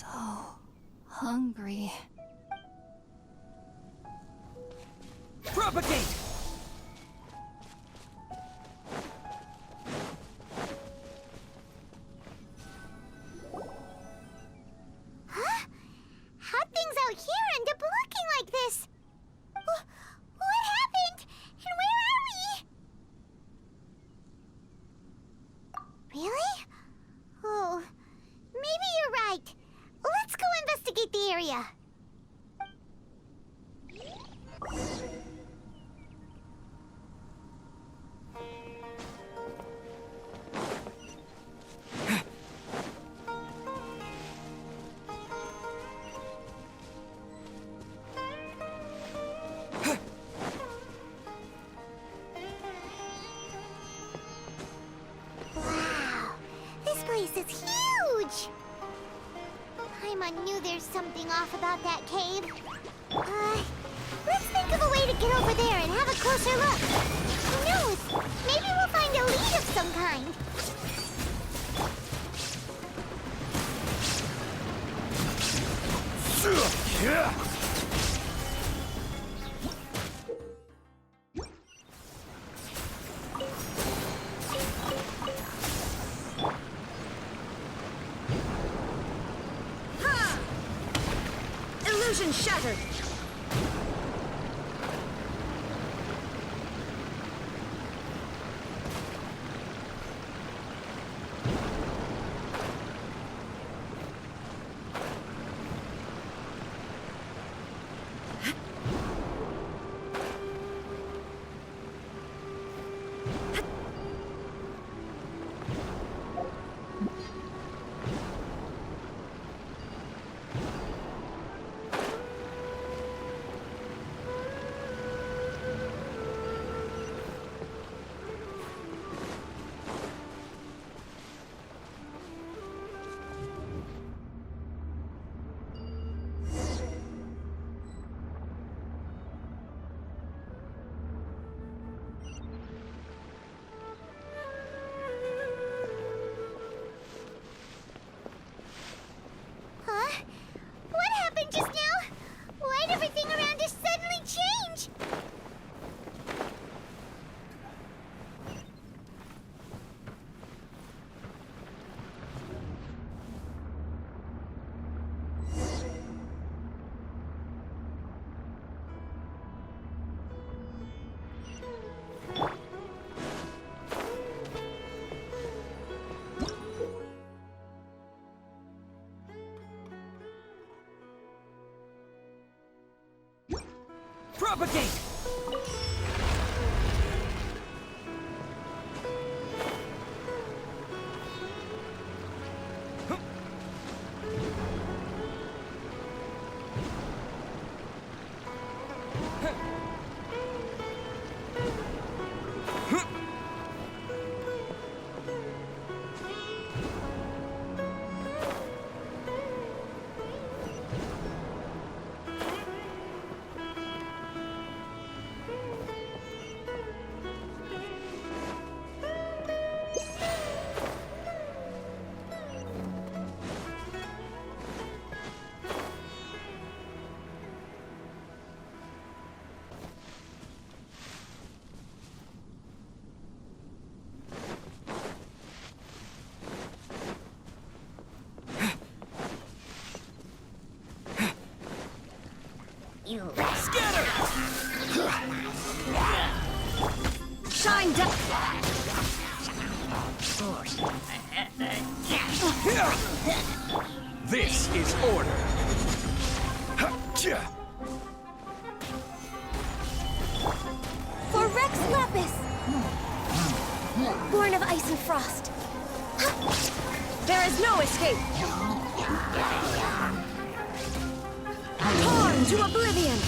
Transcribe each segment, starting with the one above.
so hungry. Propagate! Huh? How'd things out here end up looking like this? What happened? And where are we? Really? Oh, maybe you're right. Let's go investigate the area. Wow, this place is huge! Paimon knew there's something off about that cave. Let's think of a way to get over there and have a closer look. Who knows? Maybe we'll find a lead of some kind. Illusion shattered! Huh? What happened just now? Why'd everything around us suddenly change? Propagate! You Scatter! Shine down! This is order. For Rex Lapis! Born of ice and frost. There is no escape! Torn to oblivion!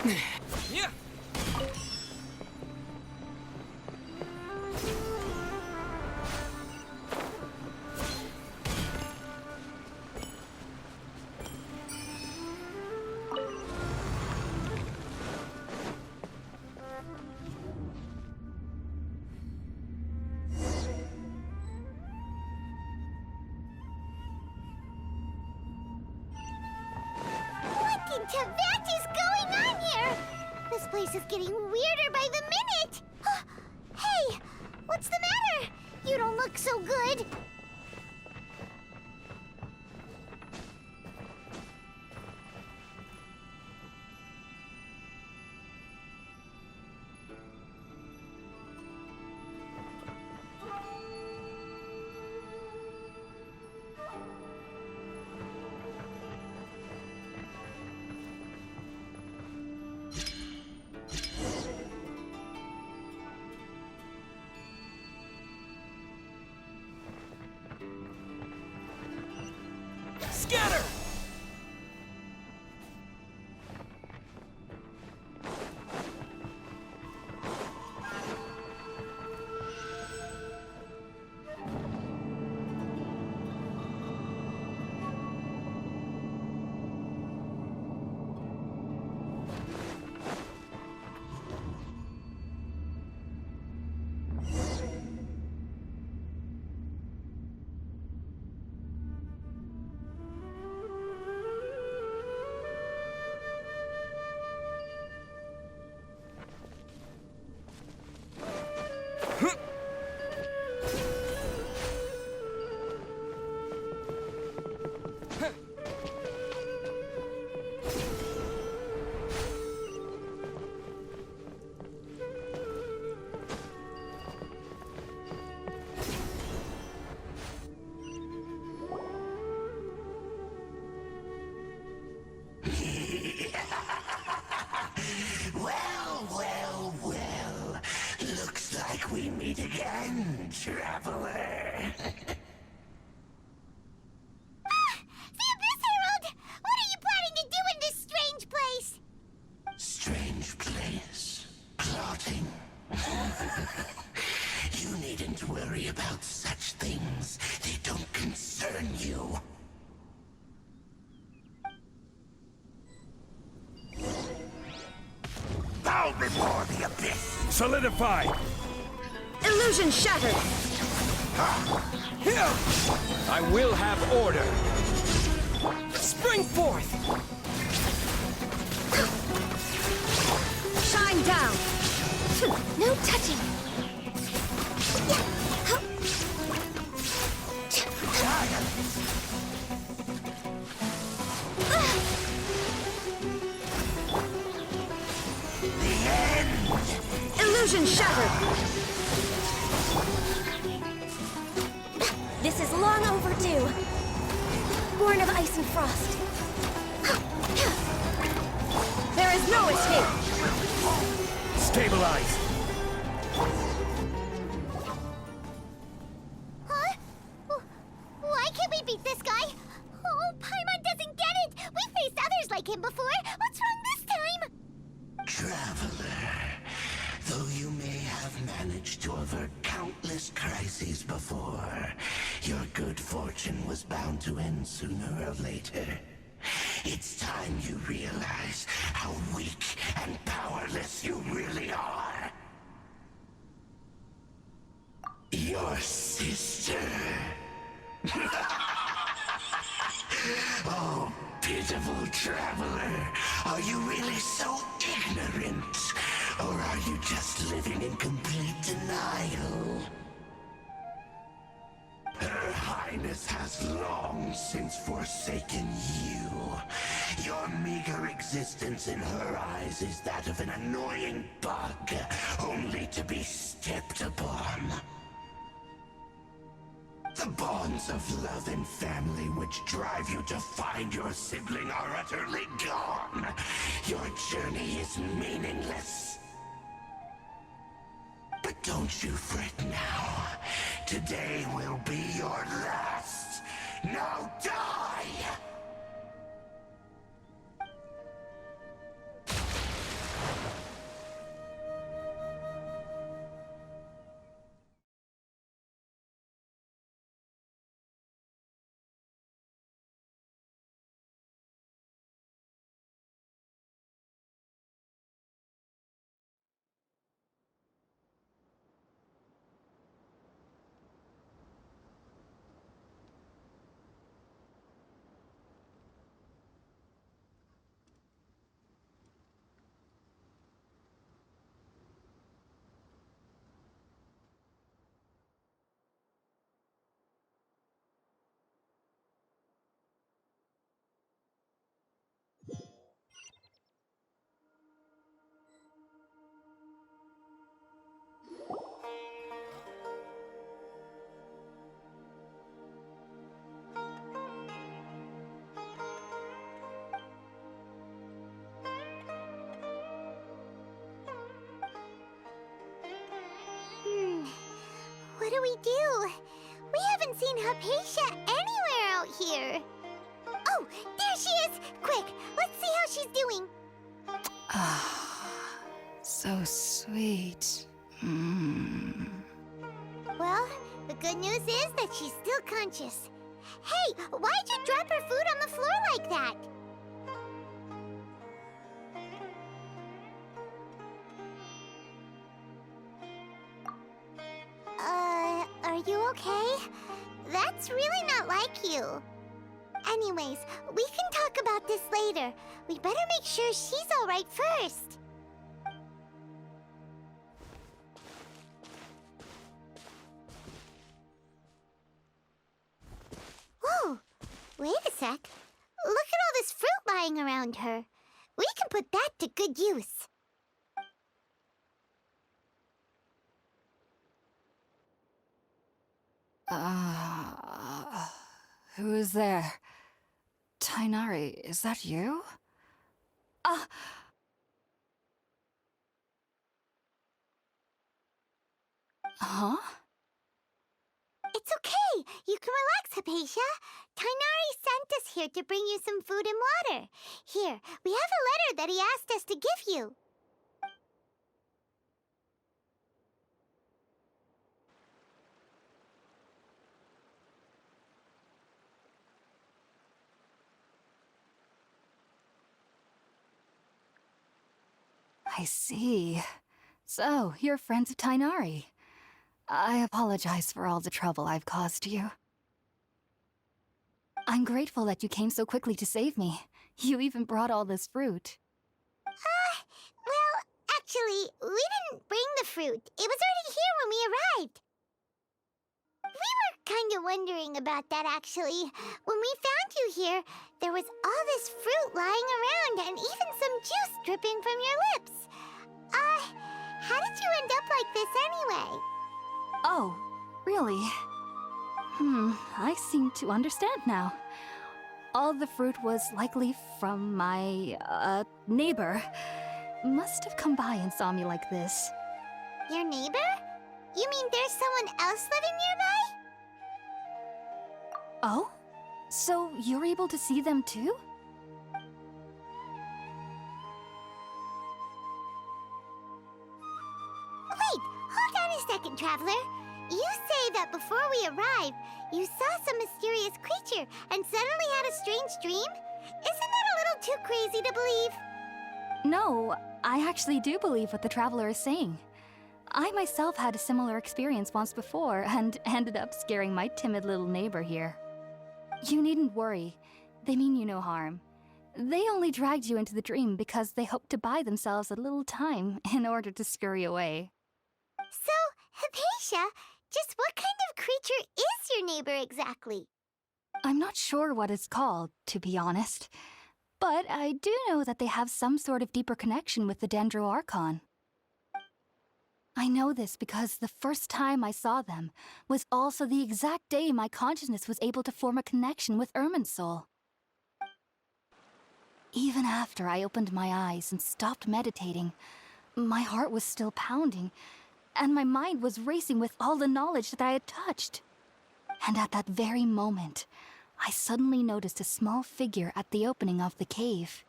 Yeah. What into that is going on here? This place is getting weirder by the minute. Hey, what's the matter? You don't look so good. Scatter! Well. Looks like we meet again, traveler. The Abyss Herald! What are you planning to do in this strange place? Strange place. Plotting. You needn't worry about such things. They don't concern you. Bow before the abyss! Solidify! Illusion shattered! Here! I will have order! Spring forth! Shine down! No touching! Illusion shattered! This is long overdue. Born of ice and frost. There is no escape! Stabilize! Huh? Why can't we beat this guy? Oh, Paimon doesn't get it! We faced others like him before! What's wrong this time? Traveler, though you may have managed to avert countless crises before, your good fortune was bound to end sooner or later. It's time you realize how weak and powerless you really are. Your sister. Oh, pitiful traveler. Are you really so ignorant? Or are you just living in complete denial? Her Highness has long since forsaken you. Your meager existence in her eyes is that of an annoying bug, only to be stepped upon. The bonds of love and family which drive you to find your sibling are utterly gone. Your journey is meaningless. But don't you fret now. Today will be your last. Now die! do we do? We haven't seen Hypatia anywhere out here. Oh, there she is! Quick, let's see how she's doing. Ah, so sweet. Well, the good news is that she's still conscious. Hey, why'd you drop her food on the floor like that? Are you okay? That's really not like you. Anyways, we can talk about this later. We better make sure she's alright first. Whoa! Wait a sec. Look at all this fruit lying around her. We can put that to good use. Who is there? Tainari, is that you? Huh? It's okay. You can relax, Hypatia. Tainari sent us here to bring you some food and water. Here, we have a letter that he asked us to give you. I see. So, you're friends of Tainari. I apologize for all the trouble I've caused you. I'm grateful that you came so quickly to save me. You even brought all this fruit. Well, actually, we didn't bring the fruit. It was already here when we arrived. We were kind of wondering about that, actually. When we found you here, there was all this fruit lying around and even some juice dripping from your lips. How did you end up like this anyway? Oh, really? I seem to understand now. All the fruit was likely from my, neighbor. Must have come by and saw me like this. Your neighbor? You mean there's someone else living nearby? Oh? So you're able to see them too? Wait, hold on a second, Traveler. You say that before we arrived, you saw some mysterious creature and suddenly had a strange dream? Isn't that a little too crazy to believe? No, I actually do believe what the Traveler is saying. I myself had a similar experience once before and ended up scaring my timid little neighbor here. You needn't worry. They mean you no harm. They only dragged you into the dream because they hoped to buy themselves a little time in order to scurry away. So, Hypatia, just what kind of creature is your neighbor exactly? I'm not sure what it's called, to be honest. But I do know that they have some sort of deeper connection with the Dendro Archon. I know this because the first time I saw them was also the exact day my consciousness was able to form a connection with Irminsul. Even after I opened my eyes and stopped meditating, my heart was still pounding, and my mind was racing with all the knowledge that I had touched. And at that very moment, I suddenly noticed a small figure at the opening of the cave.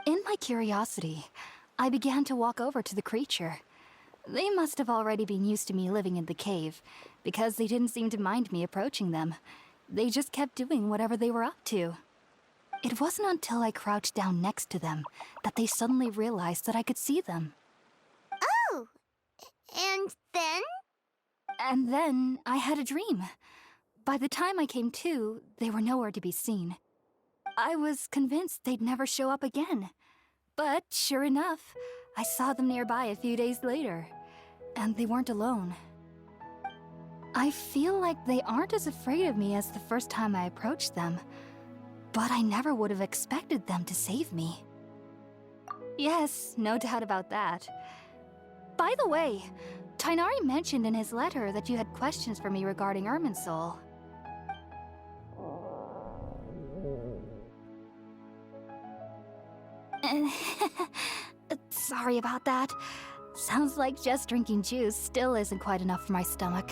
In my curiosity, I began to walk over to the creature. They must have already been used to me living in the cave, because they didn't seem to mind me approaching them. They just kept doing whatever they were up to. It wasn't until I crouched down next to them that they suddenly realized that I could see them. Oh! And then? And then I had a dream. By the time I came to, they were nowhere to be seen. I was convinced they'd never show up again. But sure enough, I saw them nearby a few days later. And they weren't alone. I feel like they aren't as afraid of me as the first time I approached them. But I never would have expected them to save me. Yes, no doubt about that. By the way, Tainari mentioned in his letter that you had questions for me regarding Irminsul. Sorry about that. Sounds like just drinking juice still isn't quite enough for my stomach.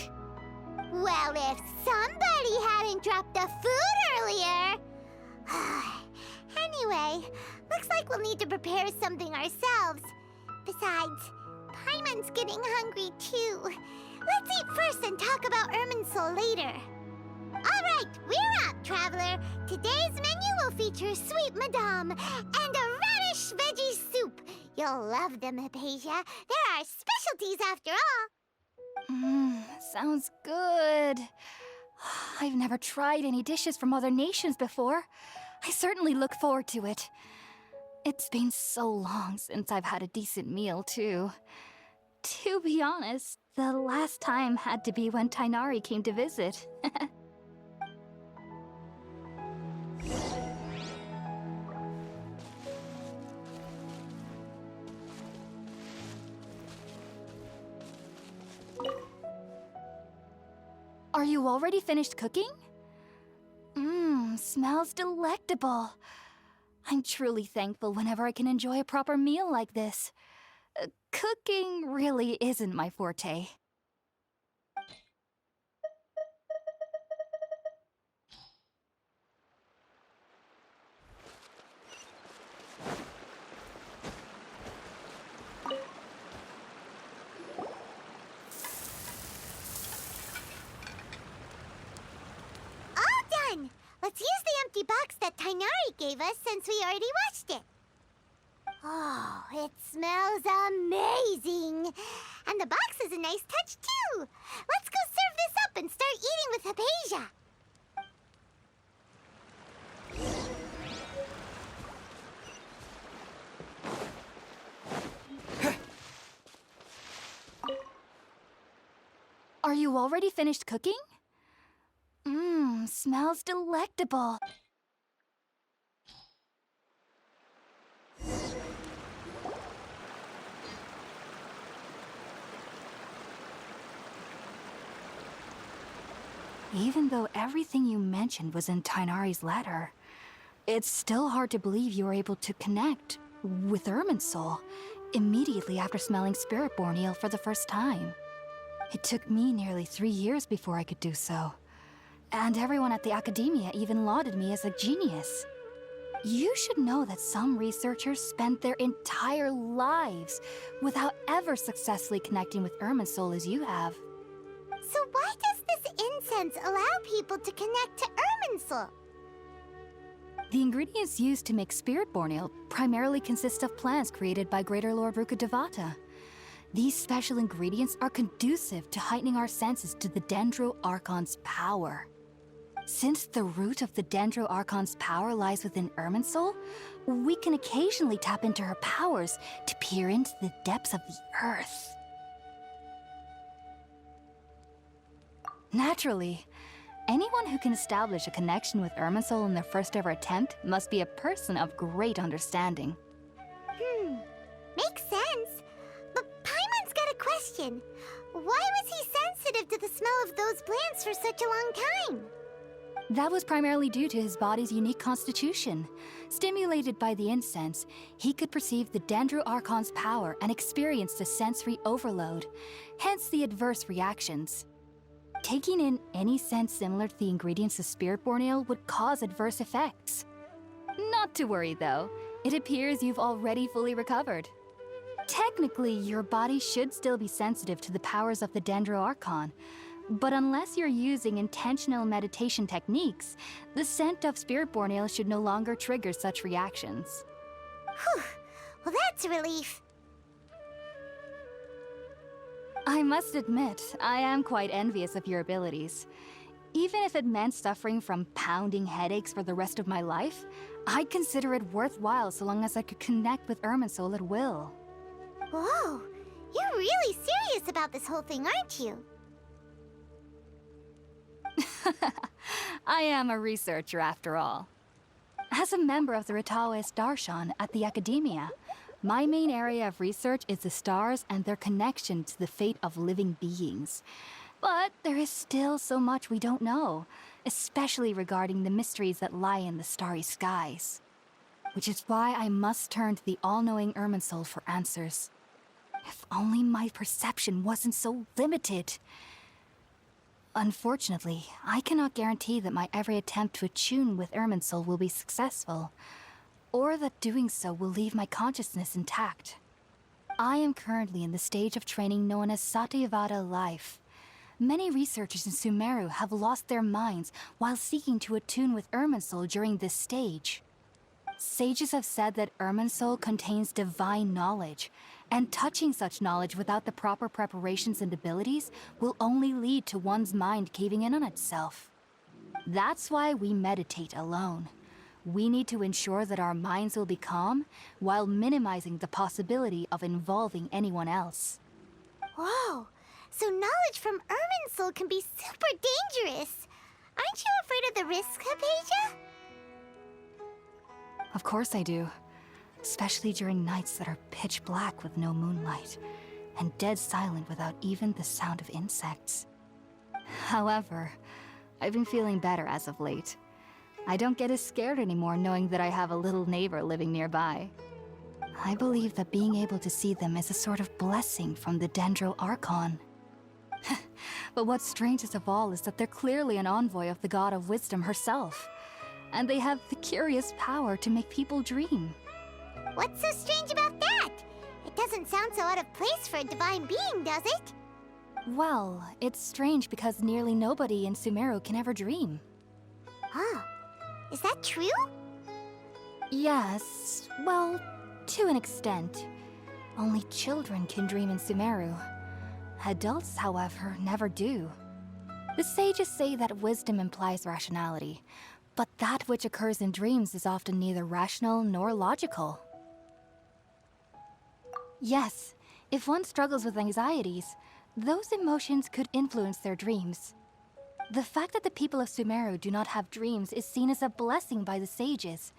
Well, if somebody hadn't dropped the food earlier... Anyway, looks like we'll need to prepare something ourselves. Besides, Paimon's getting hungry too. Let's eat first and talk about Irminsul later. Alright, we're up, Traveler. Today's menu will feature Sweet Madame and a radish veggie soup. You'll love them, Hypatia. They're our specialties after all. Sounds good. I've never tried any dishes from other nations before. I certainly look forward to it. It's been so long since I've had a decent meal, too. To be honest, the last time had to be when Tainari came to visit. Are you already finished cooking? Smells delectable. I'm truly thankful whenever I can enjoy a proper meal like this. Cooking really isn't my forte. All done! Let's use the empty box that Tainari gave us since we already washed it. Oh, it smells amazing! And the box is a nice touch, too! Let's go serve this up and start eating with Hypatia! Are you already finished cooking? Smells delectable. Even though everything you mentioned was in Tainari's letter, it's still hard to believe you were able to connect with Irminsul immediately after smelling Spiritborn Ale for the first time. It took me nearly 3 years before I could do so. And everyone at the Academia even lauded me as a genius. You should know that some researchers spent their entire lives without ever successfully connecting with Irminsul as you have. So why does this incense allow people to connect to Irminsul? The ingredients used to make Spiritborn Ale primarily consist of plants created by Greater Lord Ruka Devata. These special ingredients are conducive to heightening our senses to the Dendro Archon's power. Since the root of the Dendro Archon's power lies within Irminsul, we can occasionally tap into her powers to peer into the depths of the earth. Naturally, anyone who can establish a connection with Irminsul in their first ever attempt must be a person of great understanding. Makes sense. But Paimon's got a question. Why was he sensitive to the smell of those plants for such a long time? That was primarily due to his body's unique constitution. Stimulated by the incense, he could perceive the Dendro Archon's power and experienced a sensory overload, hence the adverse reactions. Taking in any scent similar to the ingredients of Spiritborn Ale would cause adverse effects. Not to worry though, it appears you've already fully recovered. Technically, your body should still be sensitive to the powers of the Dendro Archon, but unless you're using intentional meditation techniques, the scent of Spiritborn Ale should no longer trigger such reactions. Whew. Well, that's a relief. I must admit, I am quite envious of your abilities. Even if it meant suffering from pounding headaches for the rest of my life, I'd consider it worthwhile so long as I could connect with Irminsul at will. Whoa, you're really serious about this whole thing, aren't you? I am a researcher after all. As a member of the Ritaoist Darshan at the Academia, my main area of research is the stars and their connection to the fate of living beings. But there is still so much we don't know, especially regarding the mysteries that lie in the starry skies. Which is why I must turn to the all-knowing Irminsul for answers. If only my perception wasn't so limited. Unfortunately, I cannot guarantee that my every attempt to attune with Irminsul will be successful, or that doing so will leave my consciousness intact. I am currently in the stage of training known as Satyavada life. Many researchers in Sumeru have lost their minds while seeking to attune with Irminsul during this stage. Sages have said that Irminsul contains divine knowledge, and touching such knowledge without the proper preparations and abilities will only lead to one's mind caving in on itself. That's why we meditate alone. We need to ensure that our minds will be calm while minimizing the possibility of involving anyone else. Whoa! So knowledge from Irminsul can be super dangerous! Aren't you afraid of the risks, Hypatia? Of course I do. Especially during nights that are pitch black with no moonlight, and dead silent without even the sound of insects. However, I've been feeling better as of late. I don't get as scared anymore knowing that I have a little neighbor living nearby. I believe that being able to see them is a sort of blessing from the Dendro Archon. But what's strangest of all is that they're clearly an envoy of the God of Wisdom herself. And they have the curious power to make people dream. What's so strange about that? It doesn't sound so out of place for a divine being, does it? Well, it's strange because nearly nobody in Sumeru can ever dream. Oh, is that true? Yes, well, to an extent. Only children can dream in Sumeru. Adults, however, never do. The sages say that wisdom implies rationality, but that which occurs in dreams is often neither rational nor logical. Yes, if one struggles with anxieties, those emotions could influence their dreams. The fact that the people of Sumeru do not have dreams is seen as a blessing by the sages.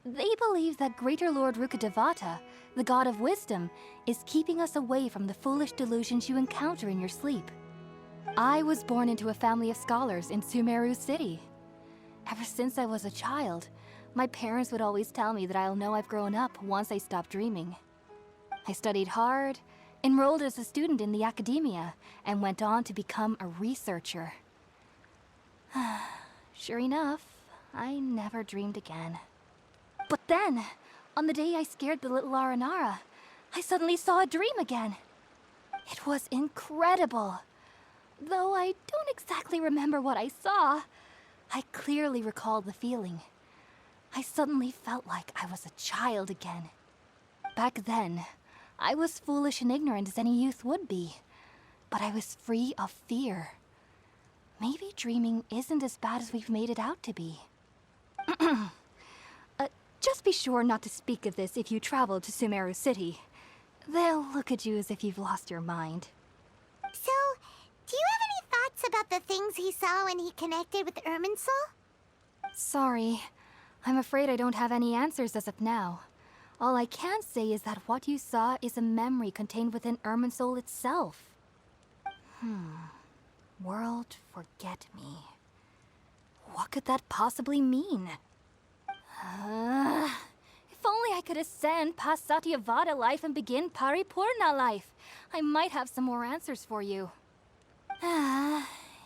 They believe that Greater Lord Rukkhadevata, the god of wisdom, is keeping us away from the foolish delusions you encounter in your sleep. I was born into a family of scholars in Sumeru City. Ever since I was a child, my parents would always tell me that I'll know I've grown up once I stop dreaming. I studied hard, enrolled as a student in the academia, and went on to become a researcher. Sure enough, I never dreamed again. But then, on the day I scared the little Aranara, I suddenly saw a dream again. It was incredible. Though I don't exactly remember what I saw, I clearly recall the feeling. I suddenly felt like I was a child again. Back then, I was foolish and ignorant as any youth would be, but I was free of fear. Maybe dreaming isn't as bad as we've made it out to be. Just be sure not to speak of this if you travel to Sumeru City. They'll look at you as if you've lost your mind. So, do you have any thoughts about the things he saw when he connected with Irminsul? Sorry. I'm afraid I don't have any answers as of now. All I can say is that what you saw is a memory contained within Irminsul itself. World forget me. What could that possibly mean? If only I could ascend past Satyavada life and begin Paripurna life. I might have some more answers for you.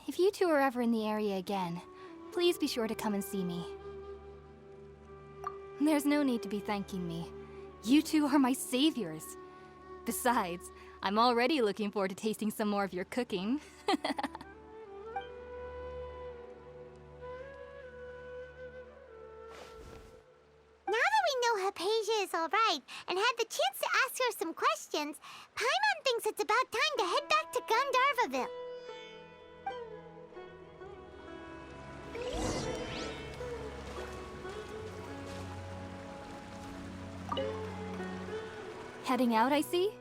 If you two are ever in the area again, please be sure to come and see me. There's no need to be thanking me. You two are my saviors. Besides, I'm already looking forward to tasting some more of your cooking. Now that we know Hypatia is alright and had the chance to ask her some questions, Paimon thinks it's about time to head back to Gandharvaville. Heading out, I see?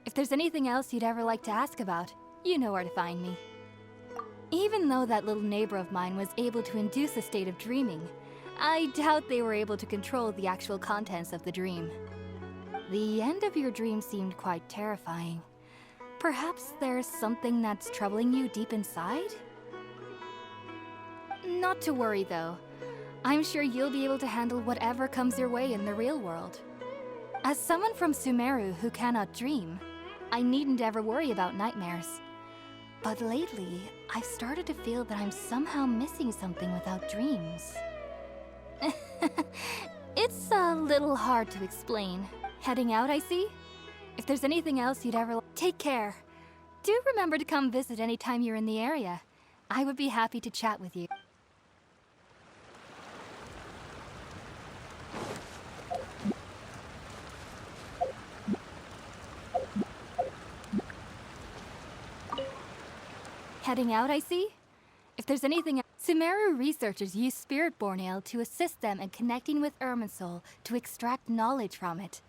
If there's anything else you'd ever like to ask about, you know where to find me. Even though that little neighbor of mine was able to induce a state of dreaming, I doubt they were able to control the actual contents of the dream. The end of your dream seemed quite terrifying. Perhaps there's something that's troubling you deep inside? Not to worry, though. I'm sure you'll be able to handle whatever comes your way in the real world. As someone from Sumeru who cannot dream, I needn't ever worry about nightmares. But lately, I've started to feel that I'm somehow missing something without dreams. It's a little hard to explain. Heading out, I see? If there's anything else you'd ever take care. Do remember to come visit anytime you're in the area. I would be happy to chat with you. Heading out, I see? If there's anything else... Sumeru researchers use Spiritborn Ale to assist them in connecting with Irminsul to extract knowledge from it.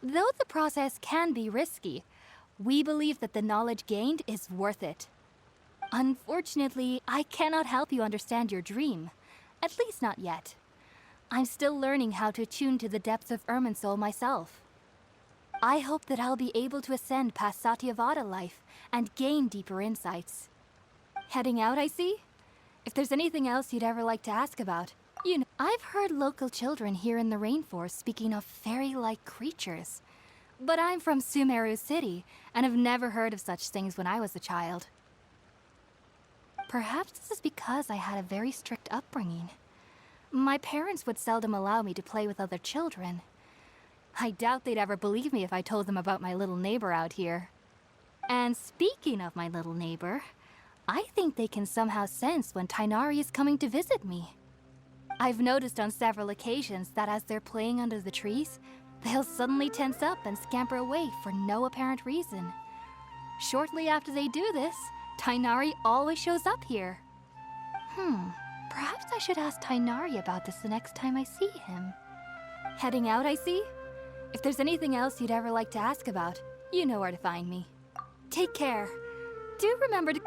Though the process can be risky, we believe that the knowledge gained is worth it. Unfortunately, I cannot help you understand your dream. At least not yet. I'm still learning how to attune to the depths of Irminsul myself. I hope that I'll be able to ascend past Satyavada life and gain deeper insights. Heading out, I see? If there's anything else you'd ever like to ask about, you know, I've heard local children here in the rainforest speaking of fairy-like creatures. But I'm from Sumeru City, and have never heard of such things when I was a child. Perhaps this is because I had a very strict upbringing. My parents would seldom allow me to play with other children. I doubt they'd ever believe me if I told them about my little neighbor out here. And speaking of my little neighbor, I think they can somehow sense when Tighnari is coming to visit me. I've noticed on several occasions that as they're playing under the trees, they'll suddenly tense up and scamper away for no apparent reason. Shortly after they do this, Tighnari always shows up here. Perhaps I should ask Tighnari about this the next time I see him. Heading out, I see? If there's anything else you'd ever like to ask about, you know where to find me. Take care. Do remember to...